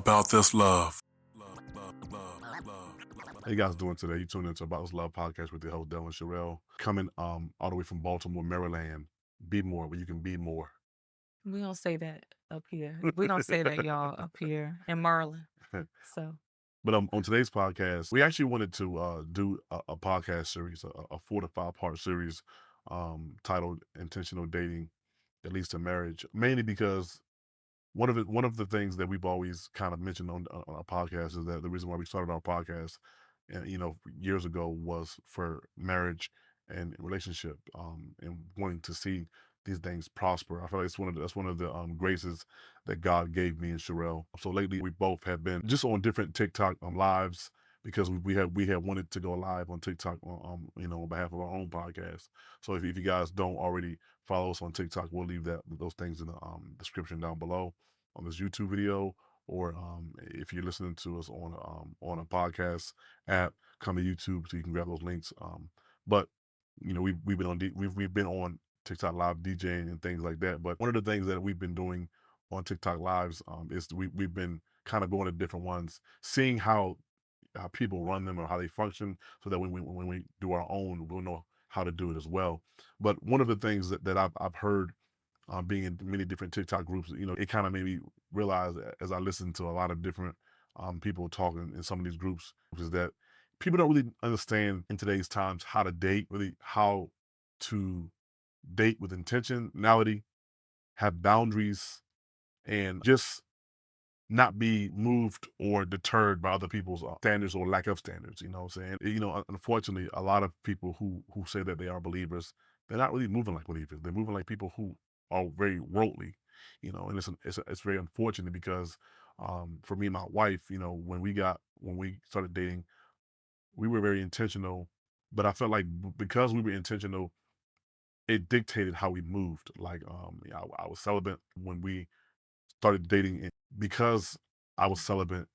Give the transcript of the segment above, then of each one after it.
About This Love. How you guys doing today? You tuned into About This Love podcast with your host Dylan Charel, coming all the way from Baltimore, Maryland. Be more, where you can be more. We don't say that up here. We don't say that, y'all, up here in Maryland. So But on today's podcast, we actually wanted to do a podcast series, a 4 to 5 part series titled "Intentional Dating That Leads to Marriage," mainly because one of the things that we've always kind of mentioned on our podcast is that the reason why we started our podcast, years ago, was for marriage and relationship, and wanting to see these things prosper. I feel like that's one of the graces that God gave me and Charel. So lately, we both have been just on different TikTok lives because we have wanted to go live on TikTok on behalf of our own podcast. So if you guys don't already follow us on TikTok, we'll leave those things in the description down below on this YouTube video, or if you're listening to us on a podcast app, come to YouTube so you can grab those links. But we've been on TikTok live DJing and things like that. But one of the things that we've been doing on TikTok lives is we've been kind of going to different ones, seeing how people run them or how they function, so that when we do our own, we'll know how to do it as well. But one of the things that I've heard, being in many different TikTok groups, it kind of made me realize, as I listened to a lot of different people talking in some of these groups, is that people don't really understand in today's times how to date, really how to date with intentionality, have boundaries, and just not be moved or deterred by other people's standards or lack of standards. You know what I'm saying? Unfortunately, a lot of people who say that they are believers, they're not really moving like believers. They're moving like people who are very worldly, and it's very unfortunate because for me and my wife, when we started dating, we were very intentional, but I felt like because we were intentional, it dictated how we moved. Like, I was celibate when we started dating, and because I was celibate,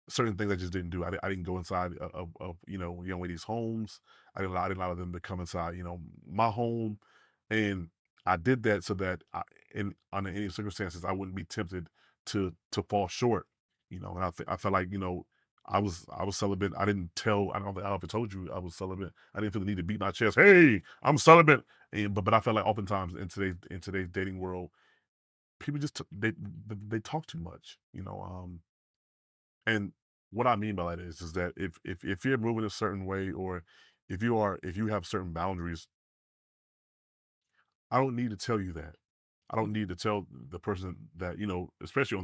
certain things I just didn't do. I didn't go inside of young ladies' homes. I didn't allow them to come inside, my home, and I did that so that under any circumstances I wouldn't be tempted to fall short, And I felt like I was celibate. I didn't tell. I don't know if I told you I was celibate. I didn't feel the need to beat my chest. Hey, I'm celibate. But I felt like oftentimes in today's dating world, people just they talk too much, and what I mean by that is that if you're moving a certain way, or if you have certain boundaries, I don't need to tell you that. I don't need to tell the person that, especially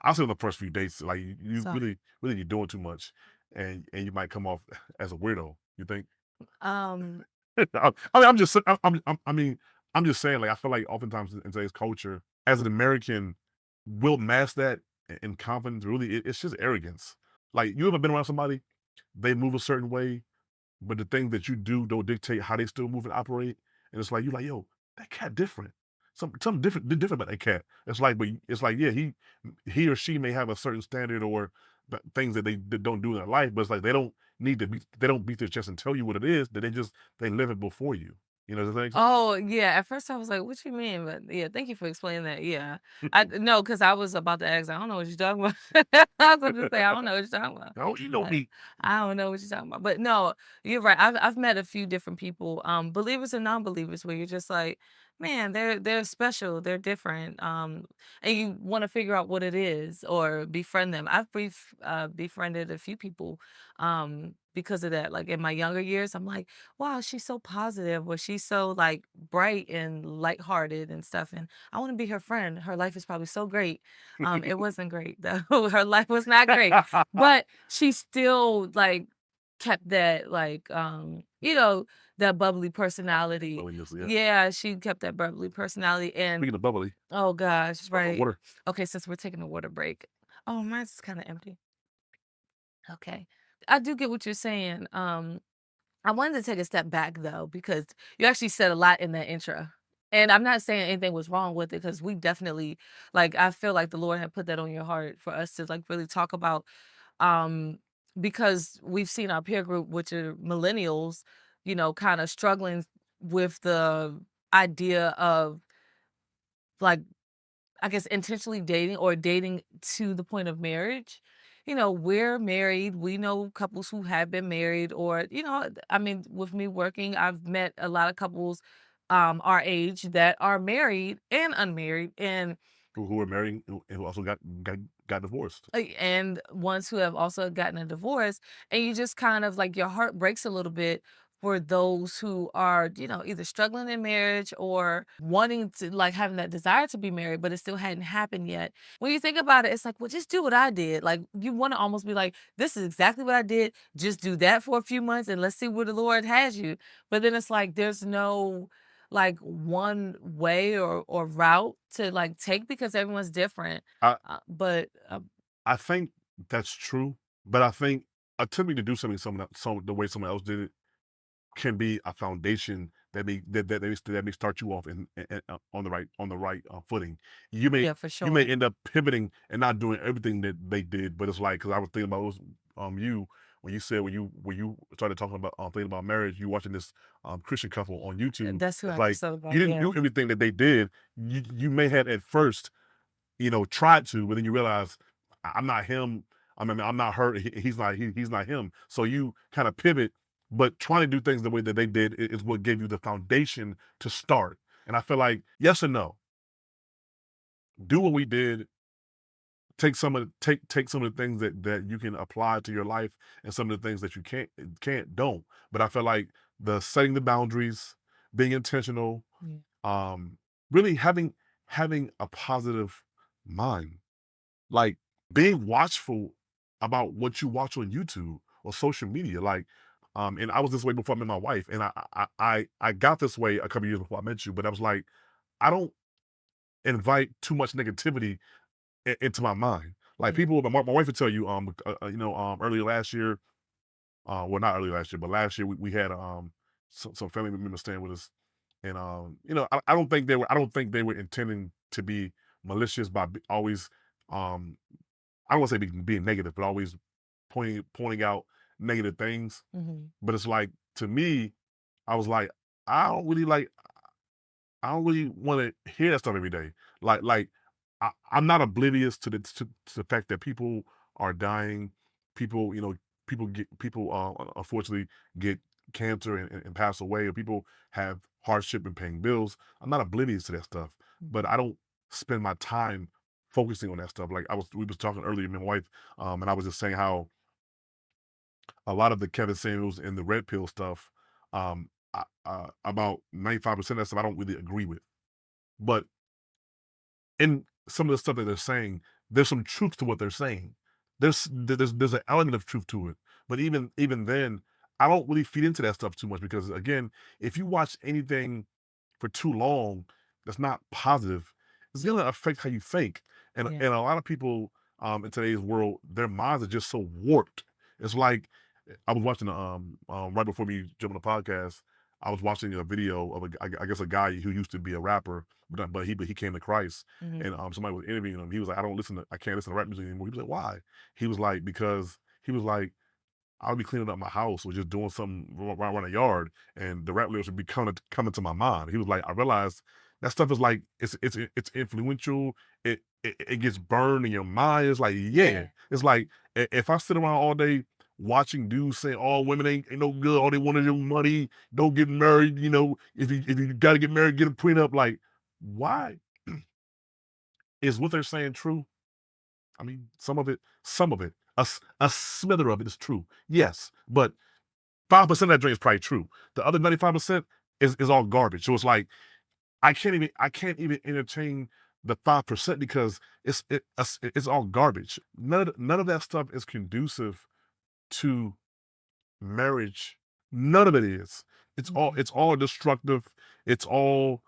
I'll say on the first few dates, like you sorry. really you're doing too much, and you might come off as a weirdo. You think? Um, I'm just saying, like, I feel like oftentimes in today's culture, as an American, we'll mask that in confidence. Really, it's just arrogance. Like, you ever been around somebody, they move a certain way, but the thing that you do don't dictate how they still move and operate, and it's like, you're like, yo, that cat different. Something different about that cat. It's like, but it's like, yeah, he or she may have a certain standard or things that they don't do in their life, but it's like they don't beat their chest and tell you what it is. That they live it before you. You know what I'm saying? oh yeah. At first I was like, "What you mean?" But yeah, thank you for explaining that. Yeah, I no, because I was about to ask. I don't know what you're talking about. I was going to say I don't know what you're talking about. Oh, you know me. I don't know what you're talking about. But no, you're right. I've met a few different people, believers and non-believers, where you're just like, man, they're special, they're different, and you want to figure out what it is or befriend them. I've befriended a few people, because of that. Like in my younger years, I'm like, wow, she's so positive, or she's so like bright and lighthearted and stuff, and I want to be her friend. Her life is probably so great. It wasn't great though. Her life was not great, but she still like kept that like that bubbly personality. Bubbliness, yeah. Yeah, she kept that bubbly personality. And Speaking of bubbly, oh gosh, right. water. Okay, since we're taking a water break. Oh, mine's kind of empty. Okay. I do get what you're saying. I wanted to take a step back though, because you actually said a lot in that intro. And I'm not saying anything was wrong with it, because we definitely, like, I feel like the Lord had put that on your heart for us to like really talk about, um, because we've seen our peer group, which are millennials, kind of struggling with the idea of like I guess, intentionally dating or dating to the point of marriage. We're married. We know couples who have been married, or, I mean, with me working, I've met a lot of couples our age that are married and unmarried, and who are married and who also got divorced. and ones who have also gotten a divorce. And you just kind of like, your heart breaks a little bit for those who are, either struggling in marriage or wanting to, like, having that desire to be married, but it still hadn't happened yet. When you think about it, it's like, well, just do what I did. Like, you want to almost be like, this is exactly what I did. Just do that for a few months and let's see where the Lord has you. But then it's like, there's no like one way or route to like take, because everyone's different. I But I think that's true, but I think attempting to do something the way someone else did it can be a foundation that may start you off on the right footing. You may Yeah, for you may sure. end up pivoting and not doing everything that they did, but it's like, because I was thinking about it was, you when you said when you started talking about thinking about marriage, you watching this Christian couple on YouTube. That's who It's I like just thought you about, didn't yeah. do everything that they did. You may have at first, tried to, but then you realize I'm not him. I mean, I'm not her. He's not him. So you kind of pivot, but trying to do things the way that they did is what gave you the foundation to start. And I feel like, yes and no. Do what we did. Take some of the things that you can apply to your life, and some of the things that you can't don't. But I feel like the setting the boundaries, being intentional, Yeah. um, really having a positive mind, like being watchful about what you watch on YouTube or social media. Like, and I was this way before I met my wife, and I got this way a couple years before I met you. But I was like, I don't invite too much negativity into my mind. Like, Yeah. people, my wife would tell you, earlier last year, well, not earlier last year, but last year we had some family members staying with us, and I don't think they were intending to be malicious by always um I don't want to say being negative, but always pointing out negative things. Mhm. But it's like, to me, I was like, I don't really like I don't really want to hear that stuff every day. Like I'm not oblivious to the fact that people are dying. People, people unfortunately get cancer and pass away, or people have hardship in paying bills. I'm not oblivious to that stuff, but Mhm. I don't spend my time focusing on that stuff. Like, we was talking earlier, my wife, and I was just saying how a lot of the Kevin Samuels and the red pill stuff, about 95% of that stuff I don't really agree with. But in some of the stuff that they're saying, there's some truth to what they're saying. There's an element of truth to it. But even then, I don't really feed into that stuff too much, because, again, if you watch anything for too long that's not positive, it's gonna affect how you think. Yeah. And a lot of people, in today's world, their minds are just so warped. It's like, I was watching right before we jump on the podcast, I was watching a video of I guess a guy who used to be a rapper, but he came to Christ, and Mhm. somebody was interviewing him. He was like, I can't listen to rap music anymore. He was like, why? He was like, because he was like, I'll be cleaning up my house or just doing something around the yard, and the rap lyrics would be coming to my mind. He was like, I realized that stuff is like, it's influential. It gets burned in your mind. It's like, yeah, Yeah. it's like, if I sit around all day watching dudes say all women ain't no good, all they want is your money, don't get married. If you got to get married, get a prenup. Like, why is what they're saying true? I mean, some of it, a smither of it is true. Yes, but 5% of that drink is probably true. The other 95% is all garbage. So it's like, I can't even entertain the 5%, because it's all garbage. None of that stuff is conducive to marriage. None of it is. Mhm. It's all destructive. It's all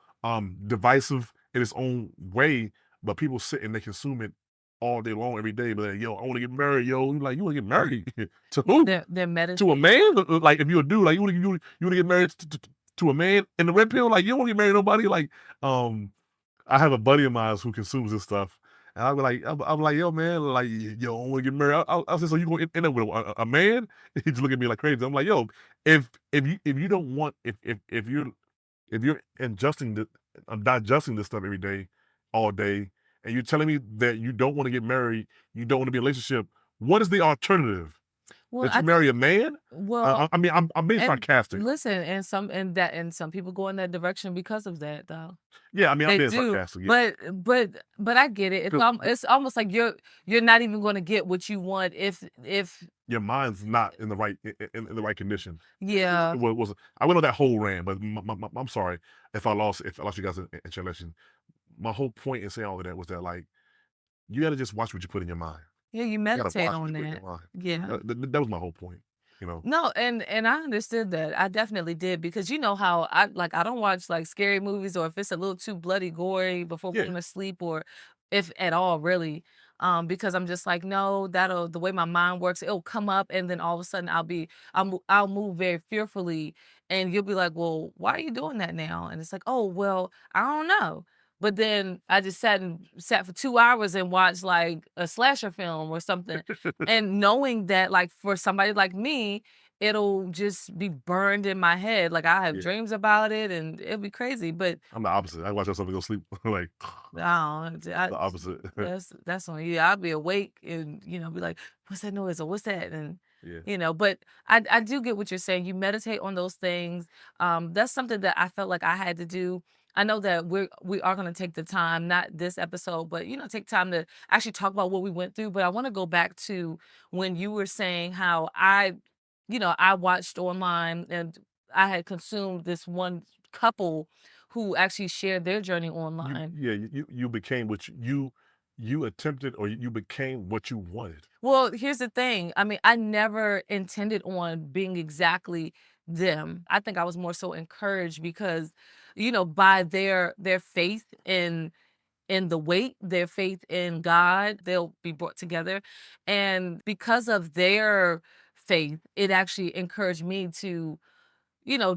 divisive in its own way. But people sit and they consume it all day long, every day. But like, yo, I want to get married, yo. You like, you want to get married to Yeah, who? they're To a meditating. man? Like, if you're a dude, like, you want to get married to a man in the red pill? Like, you don't want to get married to nobody? Like, I have a buddy of mine who consumes this stuff, and I'm like, yo, man, like, yo, I want to get married. I said, so you gonna end up with a man? He just look at me like crazy. I'm like, yo, if you don't want, if you're ingesting the digesting this stuff every day, all day, and you're telling me that you don't want to get married, you don't want to be in a relationship. What is the alternative? Well, That you marry a man? well, I mean, I'm being and sarcastic. listen, and some people go in that direction because of that, though. Yeah, I mean, I'm They being do, sarcastic. Yeah, but I get it. 'cause It's almost like you're not even gonna get what you want if your mind's not in the right in the right condition. yeah. It was I went on that whole rant, but I'm sorry if I lost you guys in translation. My whole point in saying all of that was that like you got to just watch what you put in your mind. Yeah, you You got to meditate watch what on you put in that. your mind. Yeah. That was my whole point. You know. No, and I understood that. I definitely did because you know how I don't watch like scary movies or if it's a little too bloody gory before Yeah. going to sleep or if at all really. Because I'm just like, no, that'll the way my mind works, it'll come up and then all of a sudden I'll move very fearfully and you'll be like, well, why are you doing that now? And it's like, oh well, I don't know. But then I just sat for 2 hours and watched like a slasher film or something. And knowing that like for somebody like me, it'll just be burned in my head, like, I have Yeah. dreams about it, and it'll be crazy, but I'm the opposite. I watch myself go sleep like I don't I the opposite. that's on you. I'll be awake and, be like, "What's that noise?" or "What's that?" and, Yeah. but I do get what you're saying. You meditate on those things. That's something that I felt like I had to do. I know that we are gonna take the time, not this episode, but, take time to actually talk about what we went through, but I wanna go back to when you were saying how I watched online and I had consumed this one couple who actually shared their journey online. You became what you attempted or you became what you wanted. Well, here's the thing. I mean, I never intended on being exactly them. I think I was more so encouraged because, by their faith in the wait, their faith in God, they'll be brought together. And because of their faith, it actually encouraged me to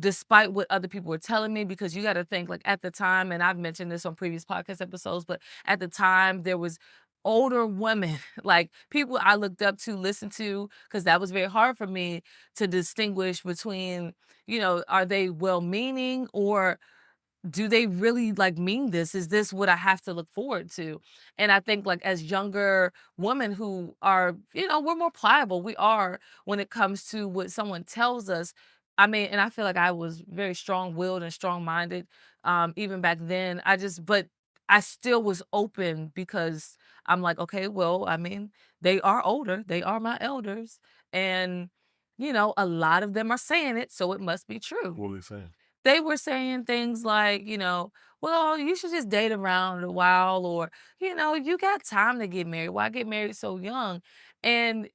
despite what other people were telling me, because you got to think like at the time, and I've mentioned this on previous podcast episodes, but at the time there was older women, like people I looked up to, listened to, because that was very hard for me to distinguish between, are they well meaning or do they really like mean this? Is this what I have to look forward to? And I think like as younger women who are, we're more pliable. We are when it comes to what someone tells us. I mean, and I feel like I was very strong willed and strong minded. Even back then. But I still was open because I'm like, okay, well, I mean, they are older, they are my elders. And, a lot of them are saying it, so it must be true. What were they saying? They were saying things like, "Well, you should just date around a while," or, "You got time to get married. Why get married so young?" And,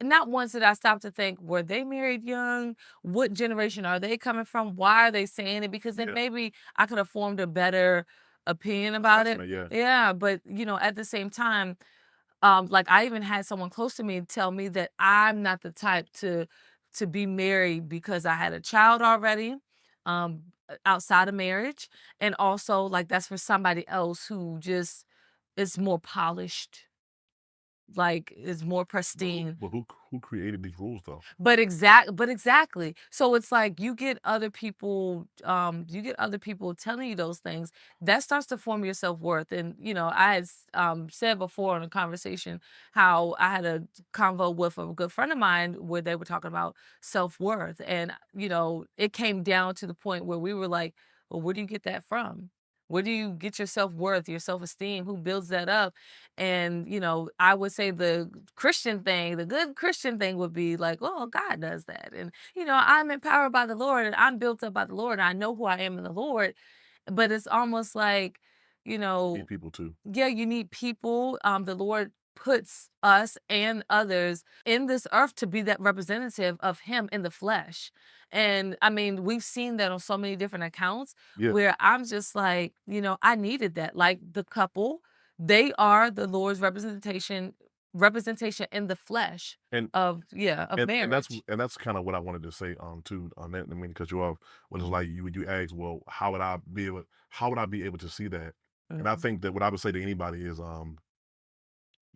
not once did I stop to think, were they married young? What generation are they coming from? Why are they saying it? Because then Yeah. maybe I could have formed a better opinion about it. Assessment, yeah. Yeah, but, at the same time, like I even had someone close to me tell me that I'm not the type to be married because I had a child already, outside of marriage, and also like that's for somebody else who just is more polished, like is more pristine. Who created these rules though? But exactly. So it's like you get other people telling you those things. That starts to form your self-worth. And I had said before in a conversation how I had a convo with a good friend of mine where they were talking about self-worth. And it came down to the point where we were like, well, where do you get that from? Where do you get your self-worth, your self-esteem? Who builds that up? And, I would say the good Christian thing would be like, oh, God does that. And, I'm empowered by the Lord and I'm built up by the Lord. And I know who I am in the Lord. But it's almost like, you Need know, people too. yeah, you need people. The Lord puts us and others in this earth to be that representative of Him in the flesh. And I mean, we've seen that on so many different accounts Yeah. where I'm just like, I needed that. Like the couple, they are the Lord's representation in the flesh And of marriage. and that's kind of what I wanted to say too on that. I mean, because you off when it's like you ask, well, how would I be able to see that? And I Mhm. think that what I would say to anybody is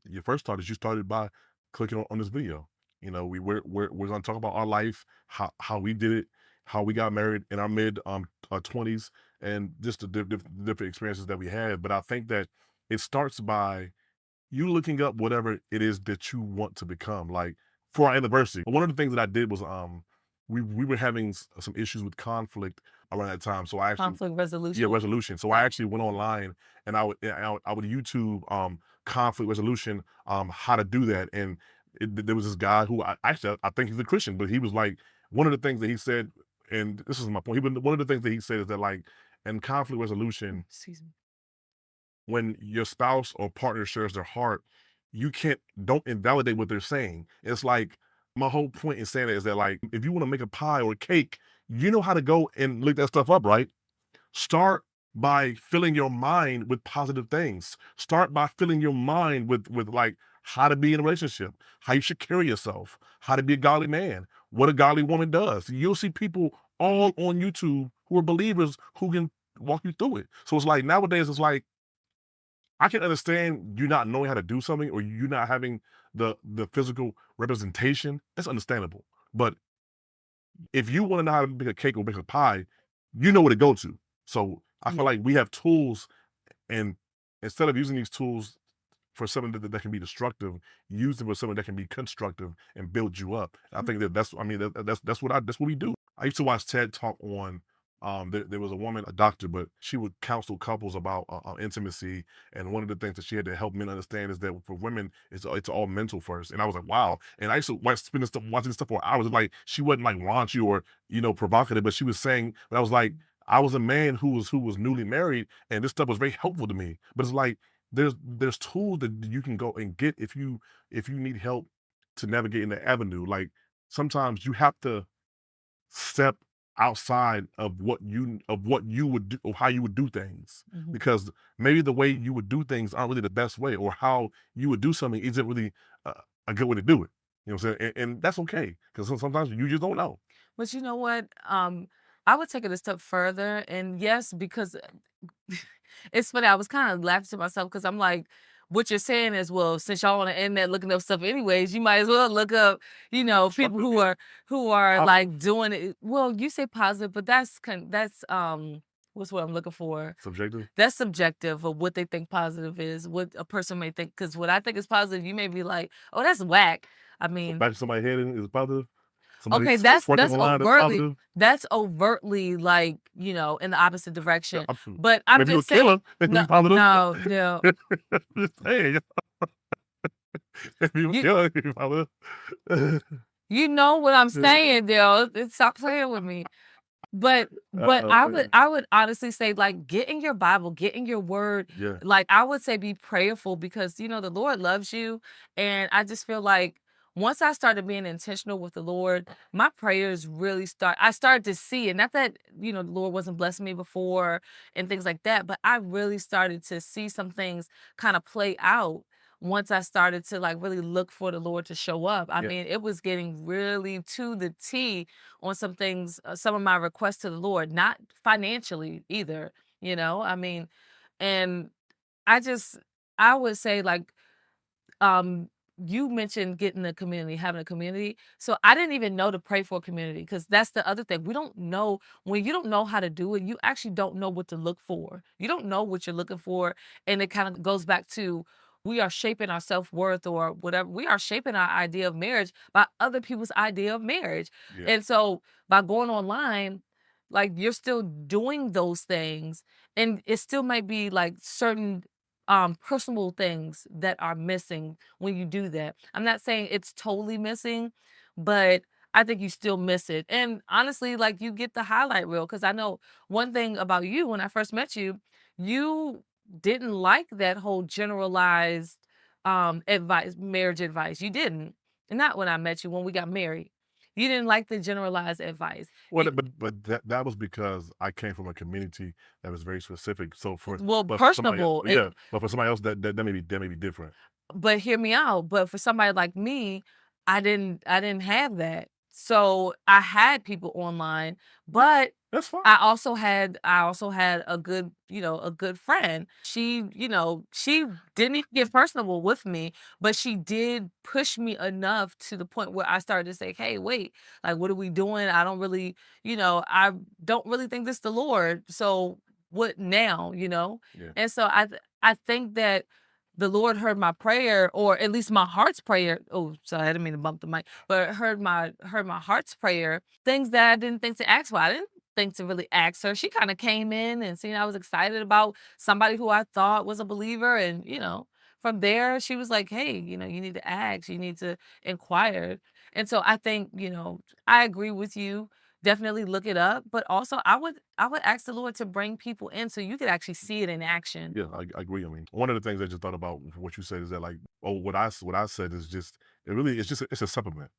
your first start is you started by clicking on this video. We're gonna talk about our life, how we did it, how we got married in our mid 20s, and just the different experiences that we had. But I think that it starts by you looking up whatever it is that you want to become. Like for our anniversary, one of the things that I did was we were having some issues with conflict around that time. So I actually Conflict yeah, resolution. resolution. So I actually went online and I would YouTube conflict resolution, how to do that. And there was this guy who I think he's a Christian, but he was like, one of the things that he said, and this is my point. One of the things that he said is that, like, in conflict resolution, Excuse me. when your spouse or partner shares their heart, you don't invalidate what they're saying. It's like, my whole point in saying it is that, like, if you want to make a pie or a cake, you know how to go and look that stuff up, right? Start by filling your mind with positive things. Start by filling your mind with like how to be in a relationship, how you should carry yourself, how to be a godly man, what a godly woman does. You'll see people all on YouTube who are believers who can walk you through it. So it's like nowadays, it's like, I can understand you not knowing how to do something or you not having the physical representation. That's understandable. But if you want to know how to make a cake or make a pie, you know where to go to. So I feel like we have tools, and instead of using these tools for something that can be destructive, use them for something that can be constructive and build you up. I think that's, I mean, that's what we do. I used to watch TED Talk on. There was a woman, a doctor, but she would counsel couples about intimacy. And one of the things that she had to help men understand is that for women, it's all mental first. And I was like, wow. And I used to watching stuff for hours. Like, she wasn't like raunchy or provocative, but she was saying. But I was like, I was a man who was newly married, and this stuff was very helpful to me. But it's like, there's tools that you can go and get if you need help to navigate in the avenue. Like, sometimes you have to step outside of what you would do or how you would do things, because maybe the way you would do things aren't really the best way, or how you would do something isn't really a, a good way to do it. You know what I'm saying? And that's okay, because sometimes you just don't know. But you know what? I would take it a step further, and yes, because it's funny. I was kind of laughing to myself because I'm like, what you're saying is, well, since y'all on the internet looking up stuff anyways, you might as well look up, people Constructive, who are positive, like doing it. Well, you say positive, but that's what's what I'm looking for. subjective. That's subjective of what they think positive is, what a person may think. Because what I think is positive, you may be like, oh, that's whack. I So mean, back to somebody head is positive. Somebody okay, that's twerking that's online is overtly positive. that's overtly like, in the opposite Yeah, direction. absolutely. But I mean, I'm if you're a just saying, killer, it can no, be positive. no, no. Just saying, if you're a You killer, it can be positive. you know what I'm saying, Dale. Stop playing with me. But Uh-oh. I would honestly say, like, get in your Bible, get in your word. Yeah, Like, I would say be prayerful because the Lord loves you. And I just feel like once I started being intentional with the Lord, my prayers really I started to see it. Not that, the Lord wasn't blessing me before and things like that, but I really started to see some things kind of play out once I started to like really look for the Lord to show up. I yeah. mean, it was getting really to the T on some things, some of my requests to the Lord, not financially either, I mean, and I just, I would say, like, um, you mentioned getting a community, having a community. So I didn't even know to pray for a community because that's the other thing. We don't know when you don't know how to do it, you actually don't know what to look for. You don't know what you're looking for. And it kind of goes back to we are shaping our self-worth or whatever. We are shaping our idea of marriage by other people's idea of marriage. Yeah. And so by going online, like you're still doing those things and it still might be like certain personal things that are missing when you do that. I'm not saying it's totally missing, but I think you still miss it. And honestly, like you get the highlight reel because I know one thing about you when I first met you, you didn't like that whole generalized advice, marriage advice. You didn't. And not when I met you, when we got married. You didn't like the generalized advice. Well, but that was because I came from a community that was very specific. So Well, but for somebody, personable. yeah, but for somebody else, that may be different. But hear me out, but for somebody like me, I didn't have that. So, I had people online, but That's fine. I also had a good friend. She didn't even get personable with me, but she did push me enough to the point where I started to say, "Hey, wait, like what are we doing? I don't really think this is the Lord." So what now, you know? Yeah. And so I think that the Lord heard my prayer, or at least my heart's prayer. Oh, sorry, I didn't mean to bump the mic, but heard my heart's prayer. Things that I didn't think to ask for. I didn't think to really ask her. She kind of came in and seen I was excited about somebody who I thought was a believer, and from there she was like, "Hey, you need to ask. You need to inquire." And so I think I agree with you. Definitely look it up, but also I would ask the Lord to bring people in so you could actually see it in action. Yeah, I agree. I mean, one of the things I just thought about what you said is that, like, oh, what I said is just, it's a supplement.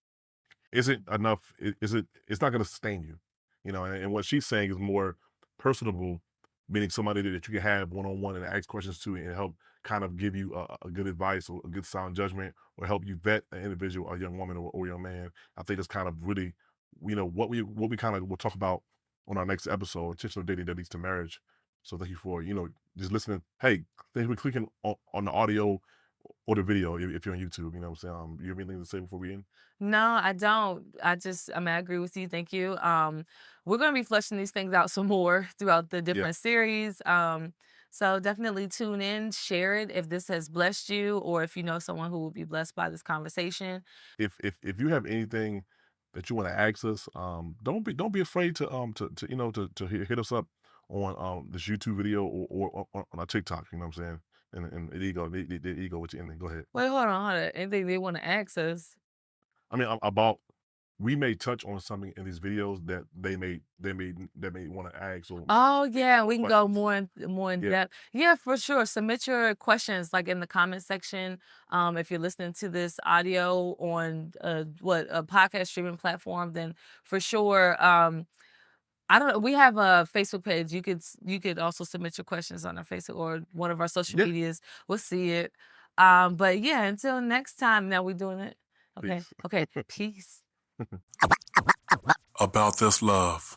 Isn't enough. It's not going to sustain you, And what she's saying is more personable, meaning somebody that you can have one on one and ask questions to and help kind of give you a good advice or a good sound judgment, or help you vet an individual, a young woman or young man. I think that's kind of really, what we kind of will talk about on our next episode, intentional dating that leads to marriage. So thank you for just listening. Hey, thank you for clicking on the audio or the video if you're on YouTube. You know what I'm saying? You have anything to say before we end? No, I don't. I agree with you. Thank you. We're going to be fleshing these things out some more throughout the Yeah. different series. So definitely tune in, share it if this has blessed you, or if you know someone who will be blessed by this conversation. If you have anything that you want to ask us, don't be afraid to hit us up on this YouTube video or on our TikTok. You know what I'm saying? And the ego with your ending. Go ahead. Wait, hold on. Anything they want to ask us? I mean, about we may touch on something in these videos that they may want to ask or Oh yeah, we can but go more in yeah, depth. Yeah, for sure. Submit your questions like in the comment section. If you're listening to this audio on a podcast streaming platform, then for sure. I don't know. We have a Facebook page. You could also submit your questions on our Facebook or one of our social yeah. medias. We'll see it. But yeah, until next time. Now we're doing it. Okay. Peace. Okay. Peace. About this love.